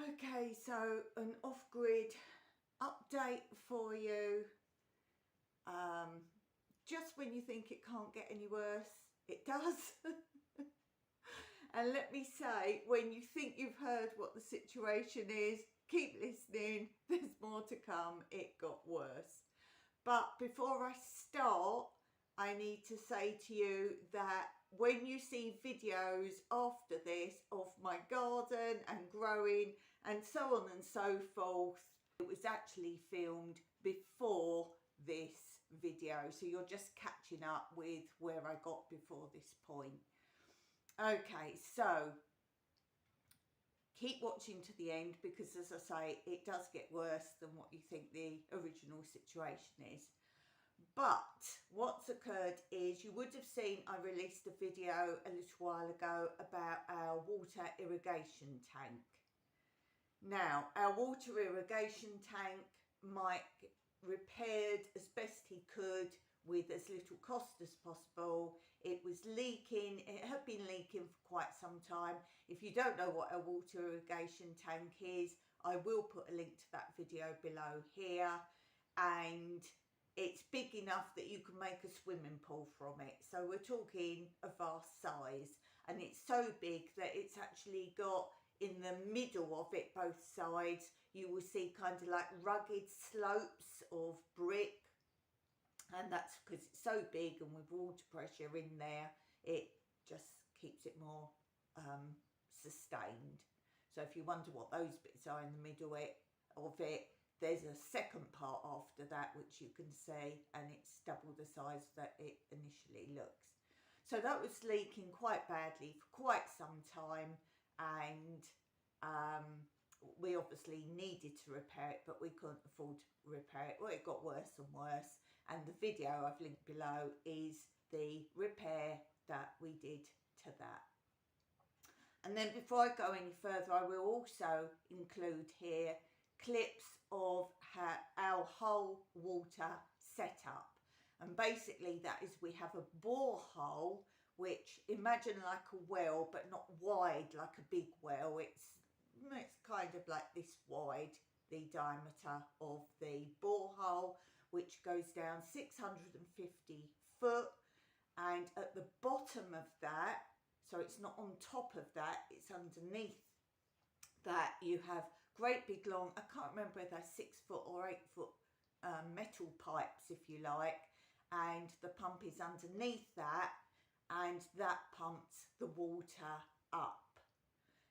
Okay, so an off-grid update for you. Just when you think it can't get any worse, it does. And let me say, when you think you've heard what the situation is, keep listening, there's more to come. It got worse. But before I start, I need to say to you that when you see videos after this of my garden and growing and so on and so forth, it was actually filmed before this video. So you're just catching up with where I got before this point. Okay, so keep watching to the end because, as I say, it does get worse than what you think the original situation is. But what's occurred is you would have seen I released a video a little while ago about our water irrigation tank. Now, our water irrigation tank, Mike repaired as best he could with as little cost as possible. It was leaking, it had been leaking for quite some time. If you don't know what a water irrigation tank is, I will put a link to that video below here, and it's big enough that you can make a swimming pool from it. So we're talking a vast size, and it's so big that it's actually got, in the middle of it, both sides, you will see kind of like rugged slopes of brick, and that's because it's so big, and with water pressure in there it just keeps it more sustained. So if you wonder what those bits are in the middle of it, there's a second part after that which you can see, and it's double the size that it initially looks. So that was leaking quite badly for quite some time, and we obviously needed to repair it, but we couldn't afford to repair it. Well, it got worse and worse, and the video I've linked below is the repair that we did to that. And then before I go any further, I will also include here clips of our whole water setup. And basically that is, we have a borehole, which, imagine like a well, but not wide like a big well. It's kind of like this wide, the diameter of the borehole, which goes down 650 foot. And at the bottom of that, so it's not on top of that, it's underneath that, you have great big long, I can't remember if they're 6 foot or 8 foot metal pipes, if you like, and the pump is underneath that, and that pumps the water up.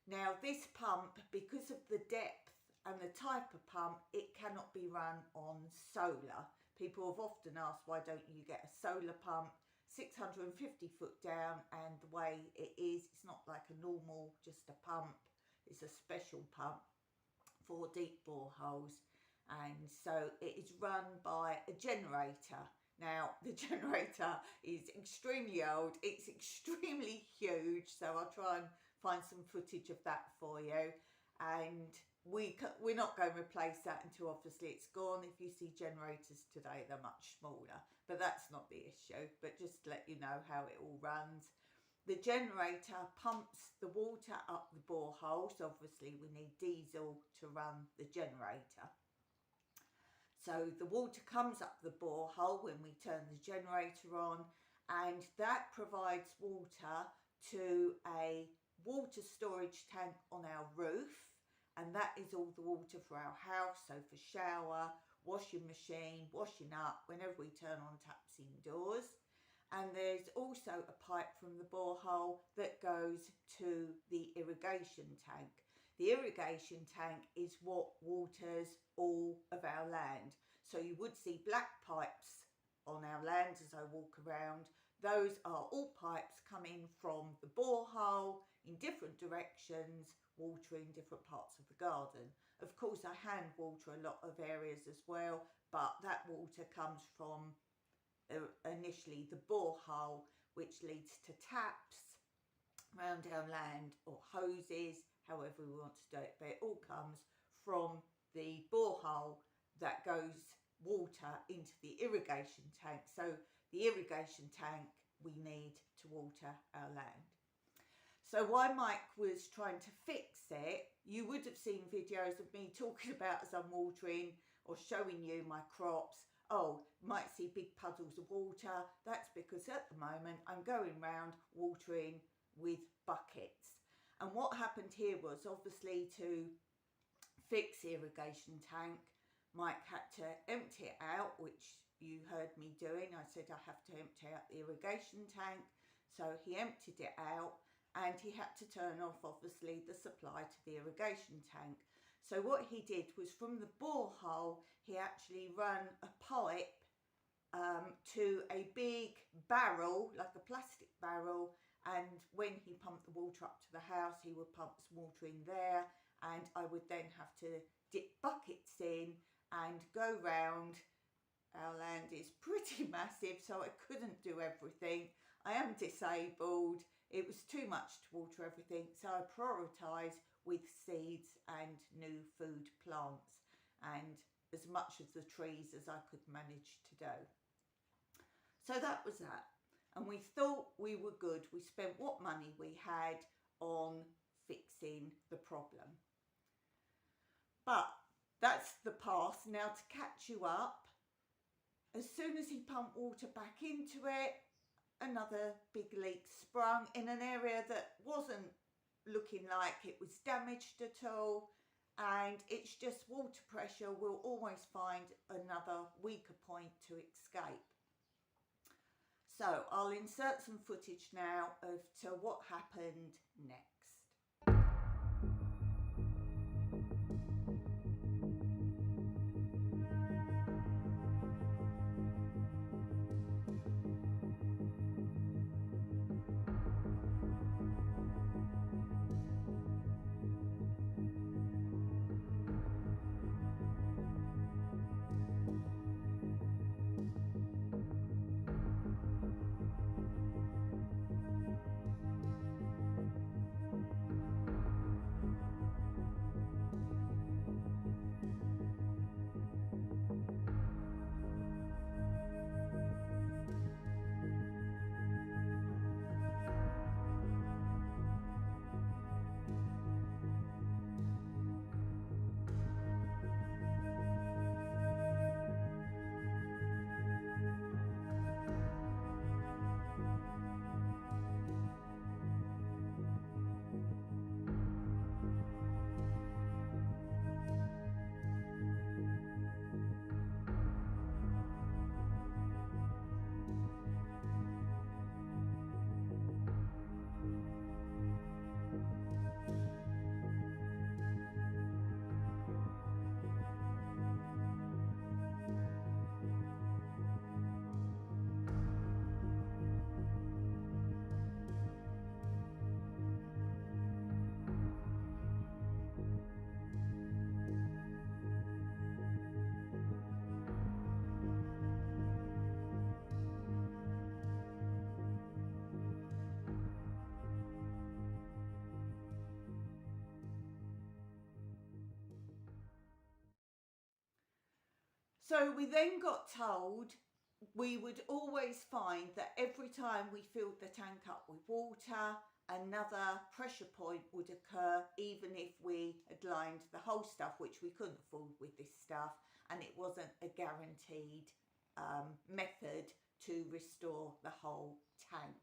Now this pump, because of the depth and the type of pump, it cannot be run on solar. People have often asked, why don't you get a solar pump? 650 foot down, and the way it is, it's not like a normal, just a pump. It's a special pump for deep boreholes, and so it is run by a generator. Now the generator is extremely old, it's extremely huge, so I'll try and find some footage of that for you, and we're not going to replace that until obviously it's gone. If you see generators today, they're much smaller, but that's not the issue, but just to let you know how it all runs. The generator pumps the water up the borehole, so obviously we need diesel to run the generator. So the water comes up the borehole when we turn the generator on, and that provides water to a water storage tank on our roof, and that is all the water for our house, so for shower, washing machine, washing up, whenever we turn on taps indoors. And there's also a pipe from the borehole that goes to the irrigation tank. The irrigation tank is what waters all of our land. So you would see black pipes on our land as I walk around. Those are all pipes coming from the borehole in different directions, watering different parts of the garden. Of course, I hand water a lot of areas as well, but that water comes from initially the borehole, which leads to taps around our land, or hoses, however we want to do it, but it all comes from the borehole that goes water into the irrigation tank. So the irrigation tank we need to water our land. So while Mike was trying to fix it, you would have seen videos of me talking about as I'm watering or showing you my crops. Oh, might see big puddles of water. That's because at the moment I'm going round watering with buckets. And what happened here was, obviously, to fix the irrigation tank, Mike had to empty it out, which you heard me doing. I said I have to empty out the irrigation tank. So he emptied it out, and he had to turn off, obviously, the supply to the irrigation tank. So what he did was, from the borehole, he actually ran a pipe to a big barrel, like a plastic barrel, and when he pumped the water up to the house, he would pump some water in there, and I would then have to dip buckets in and go round. Our land is pretty massive, so I couldn't do everything. I am disabled. It was too much to water everything, so I prioritised with seeds and new food plants and as much of the trees as I could manage to do. So that was that. And we thought we were good. We spent what money we had on fixing the problem. But that's the past. Now, to catch you up, as soon as he pumped water back into it, another big leak sprung in an area that wasn't looking like it was damaged at all, and it's just water pressure will always find another weaker point to escape. So I'll insert some footage now of to what happened next. So we then got told we would always find that every time we filled the tank up with water, another pressure point would occur, even if we had lined the whole stuff, which we couldn't afford with this stuff, and it wasn't a guaranteed method to restore the whole tank.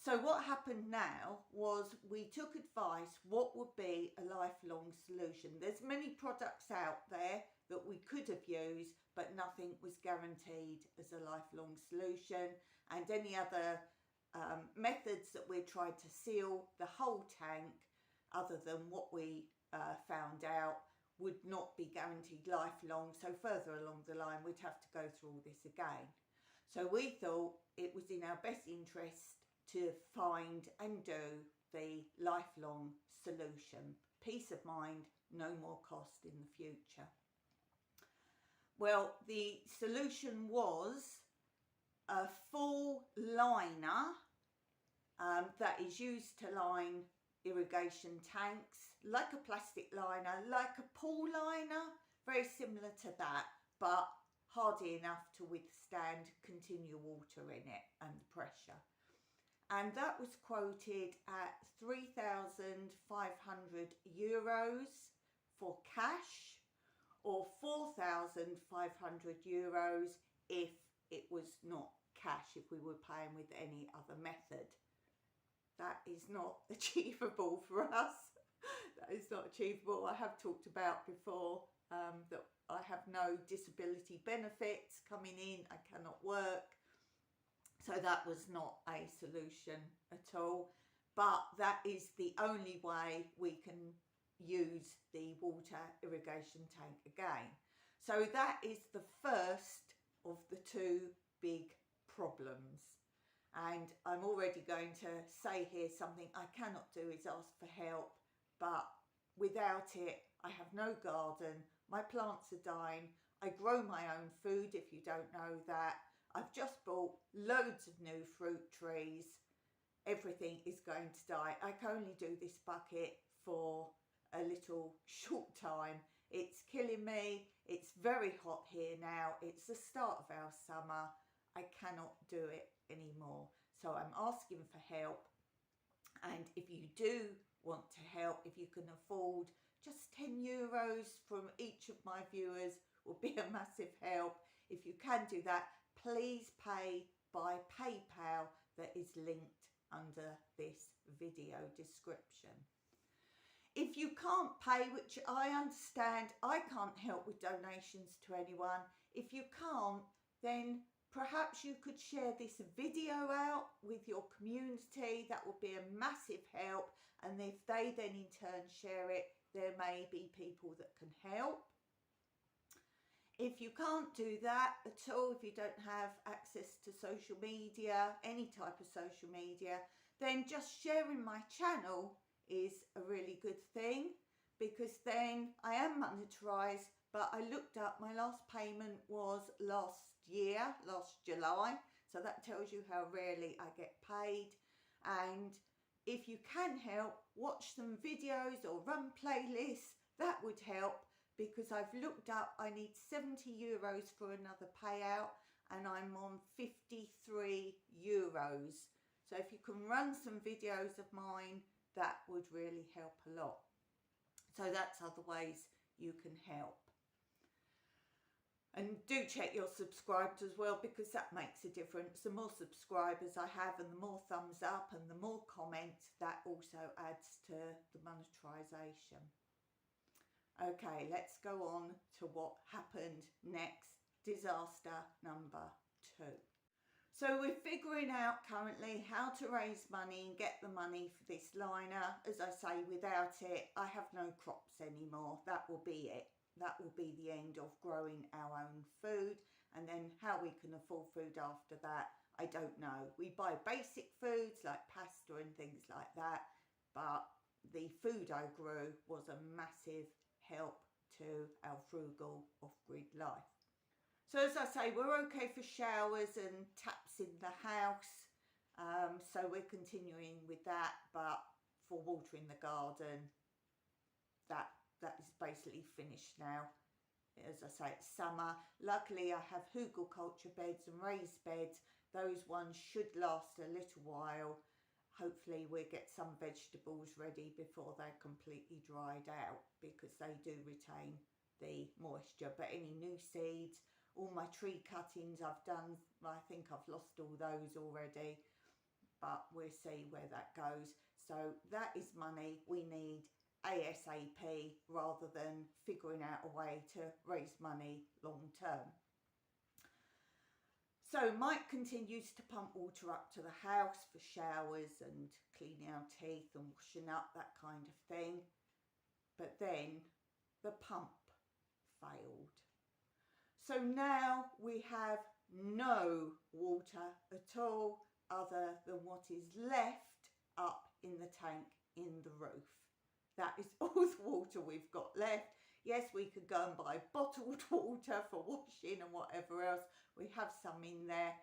So what happened now was we took advice what would be a lifelong solution. There's many products out there that we could have used, but nothing was guaranteed as a lifelong solution, and any other methods that we tried to seal the whole tank, other than what we found out, would not be guaranteed lifelong. So further along the line we'd have to go through all this again. So we thought it was in our best interest to find and do the lifelong solution. Peace of mind, no more cost in the future. Well, the solution was a full liner that is used to line irrigation tanks, like a plastic liner, like a pool liner, very similar to that, but hardy enough to withstand continual water in it and the pressure. and that was quoted at €3,500 for cash, or €4,500 if it was not cash, if we were paying with any other method. That is not achievable for us. That is not achievable. I have talked about before that I have no disability benefits coming in. I cannot work. So that was not a solution at all. But that is the only way we can use the water irrigation tank again. So that is the first of the two big problems. And I'm already going to say here something I cannot do is ask for help, but without it, I have no garden, my plants are dying, I grow my own food if you don't know that, I've just bought loads of new fruit trees, everything is going to die. I can only do this bucket for a little short time. It's killing me, it's very hot here now, it's the start of our summer, I cannot do it anymore. So I'm asking for help, and if you do want to help, if you can afford just €10 from each of my viewers will be a massive help. If you can do that, please pay by PayPal that is linked under this video description. If you can't pay, which I understand, I can't help with donations to anyone. If you can't, then perhaps you could share this video out with your community. That would be a massive help. And if they then in turn share it, there may be people that can help. If you can't do that at all, if you don't have access to social media, any type of social media, then just sharing my channel is a really good thing, because then I am monetized. But I looked up, my last payment was last July, so that tells you how rarely I get paid. And if you can help, watch some videos or run playlists, that would help, because I've looked up, I need €70 for another payout, and I'm on €53. So if you can run some videos of mine, that would really help a lot. So that's other ways you can help. And do check you're subscribed as well, because that makes a difference. The more subscribers I have and the more thumbs up and the more comments, that also adds to the monetization. Okay, let's go on to what happened next. Disaster number 2. So we're figuring out currently how to raise money and get the money for this liner. As I say, without it, I have no crops anymore. That will be it. That will be the end of growing our own food. And then how we can afford food after that, I don't know. We buy basic foods like pasta and things like that. But the food I grew was a massive help to our frugal off-grid life. So as I say, we're okay for showers and taps in the house. So we're continuing with that. But for watering the garden, that is basically finished now. As I say, it's summer. Luckily, I have hugelculture beds and raised beds. Those ones should last a little while. Hopefully we'll get some vegetables ready before they're completely dried out, because they do retain the moisture. But any new seeds, all my tree cuttings I've done, I think I've lost all those already. But we'll see where that goes. So that is money we need ASAP, rather than figuring out a way to raise money long term. So Mike continues to pump water up to the house for showers and cleaning our teeth and washing up, that kind of thing. But then the pump failed. So now we have no water at all, other than what is left up in the tank in the roof. That is all the water we've got left. Yes, we could go and buy bottled water for washing and whatever else. We have some in there.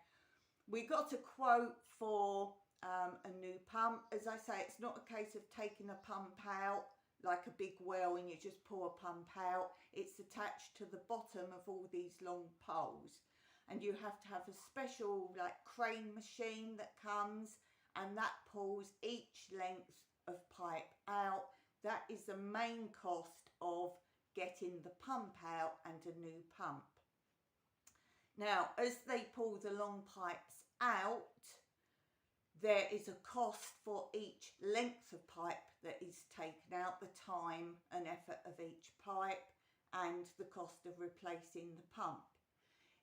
We got a quote for a new pump. As I say, it's not a case of taking a pump out like a big well and you just pour a pump out. It's attached to the bottom of all these long poles. And you have to have a special like crane machine that comes, and that pulls each length of pipe out. That is the main cost of getting the pump out and a new pump. Now, as they pull the long pipes out, there is a cost for each length of pipe that is taken out, the time and effort of each pipe, and the cost of replacing the pump.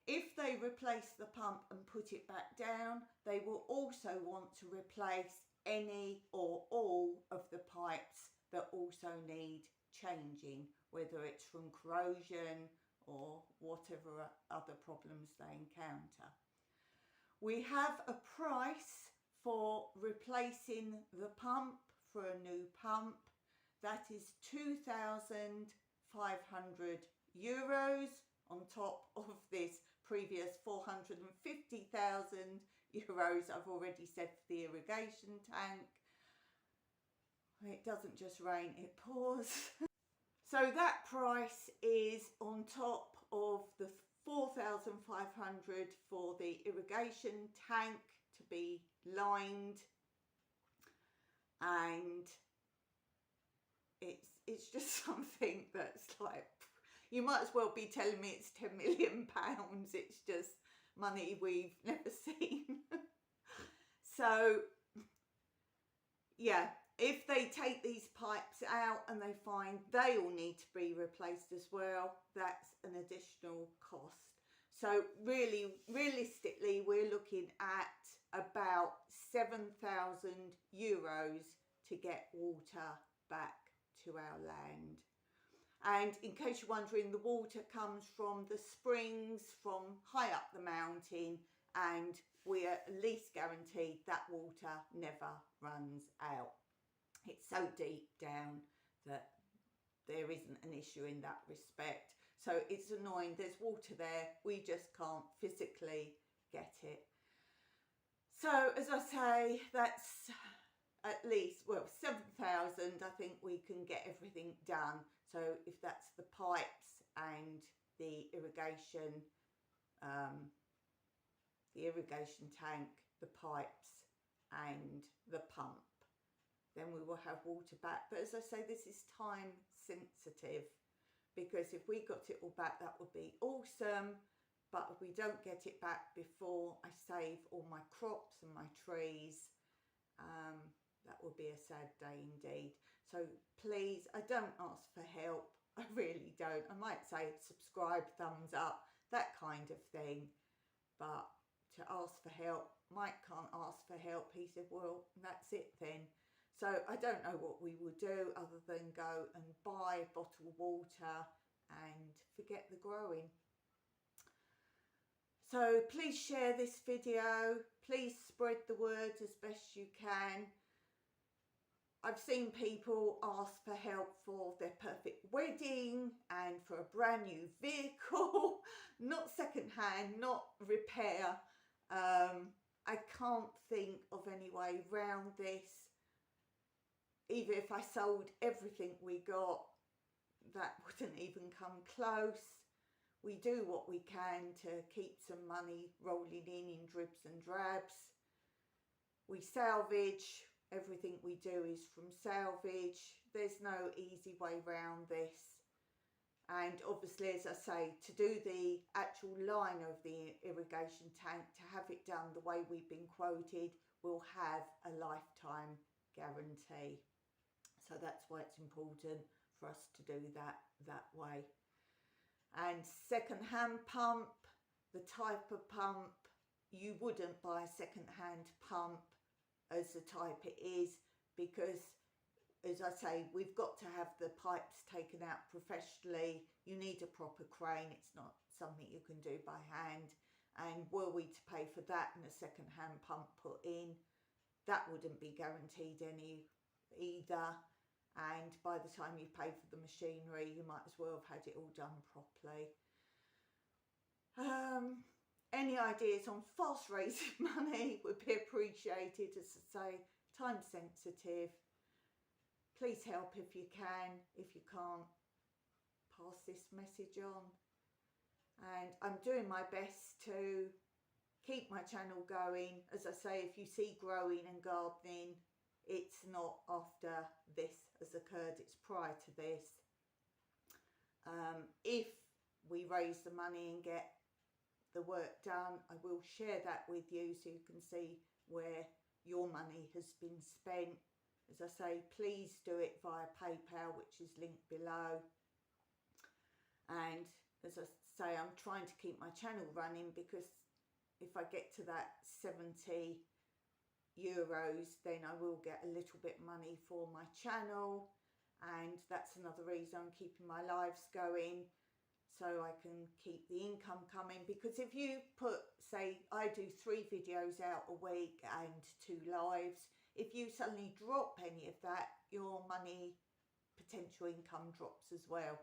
If they replace the pump and put it back down, they will also want to replace any or all of the pipes that also need changing, whether it's from corrosion or whatever other problems they encounter. We have a price for replacing the pump for a new pump. That is €2,500 on top of this previous €450,000 I've already said for the irrigation tank. It doesn't just rain, it pours. So that price is on top of the $4,500 for the irrigation tank to be lined, and it's just something that's like, you might as well be telling me it's £10 million. It's just money we've never seen. So yeah, if they take these pipes out and they find they all need to be replaced as well, that's an additional cost. So really, realistically, we're looking at about €7,000 to get water back to our land. And in case you're wondering, the water comes from the springs from high up the mountain, and we are at least guaranteed that water never runs out. It's so deep down that there isn't an issue in that respect. So it's annoying, there's water there, we just can't physically get it. So as I say, that's at least, well, 7,000, I think we can get everything done. So if that's the pipes and the irrigation tank, the pipes and the pump, then we will have water back. But as I say, this is time sensitive, because if we got it all back, that would be awesome. But if we don't get it back before I save all my crops and my trees, that would be a sad day indeed. So please, I don't ask for help. I really don't. I might say subscribe, thumbs up, that kind of thing. But to ask for help, Mike can't ask for help. He said, well, that's it then. So I don't know what we will do other than go and buy bottled water and forget the growing. So please share this video. Please spread the word as best you can. I've seen people ask for help for their perfect wedding and for a brand new vehicle, not secondhand, not repair. I can't think of any way around this. Even if I sold everything we got, that wouldn't even come close. We do what we can to keep some money rolling in dribs and drabs. We salvage. Everything we do is from salvage. There's no easy way around this. And obviously, as I say, to do the actual line of the irrigation tank, to have it done the way we've been quoted, we'll have a lifetime guarantee. So that's why it's important for us to do that way. And second-hand pump, the type of pump, you wouldn't buy a second-hand pump as the type it is, because as I say, we've got to have the pipes taken out professionally. You need a proper crane. It's not something you can do by hand. And were we to pay for that and a second-hand pump put in, that wouldn't be guaranteed either. And by the time you pay for the machinery, you might as well have had it all done properly. Any ideas on fast raising money would be appreciated. As I say, time sensitive. Please help if you can. If you can't, pass this message on. And I'm doing my best to keep my channel going. As I say, if you see growing and gardening, it's not after this has occurred, it's prior to this. If we raise the money and get the work done, I will share that with you so you can see where your money has been spent. As I say, please do it via PayPal, which is linked below. And as I say, I'm trying to keep my channel running, because if I get to that 70 euros, then I will get a little bit money for my channel, and that's another reason I'm keeping my lives going, so I can keep the income coming. Because if you put, say, I do 3 videos out a week and 2 lives, if you suddenly drop any of that, your money potential income drops as well.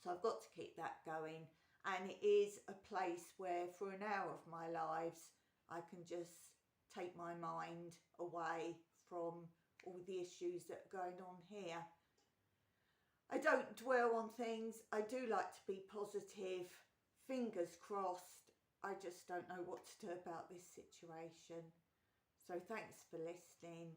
So I've got to keep that going, and it is a place where for an hour of my lives I can just take my mind away from all the issues that are going on here. I don't dwell on things. I do like to be positive. Fingers crossed. I just don't know what to do about this situation. So thanks for listening,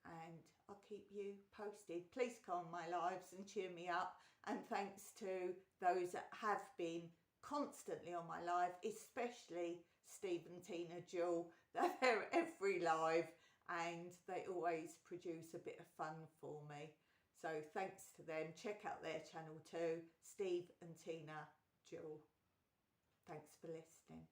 and I'll keep you posted. Please come on my lives and cheer me up. And thanks to those that have been constantly on my live, especially Steve and Tina Jewel. They're there every live, and they always produce a bit of fun for me. So thanks to them. Check out their channel too, Steve and Tina Jewel. Thanks for listening.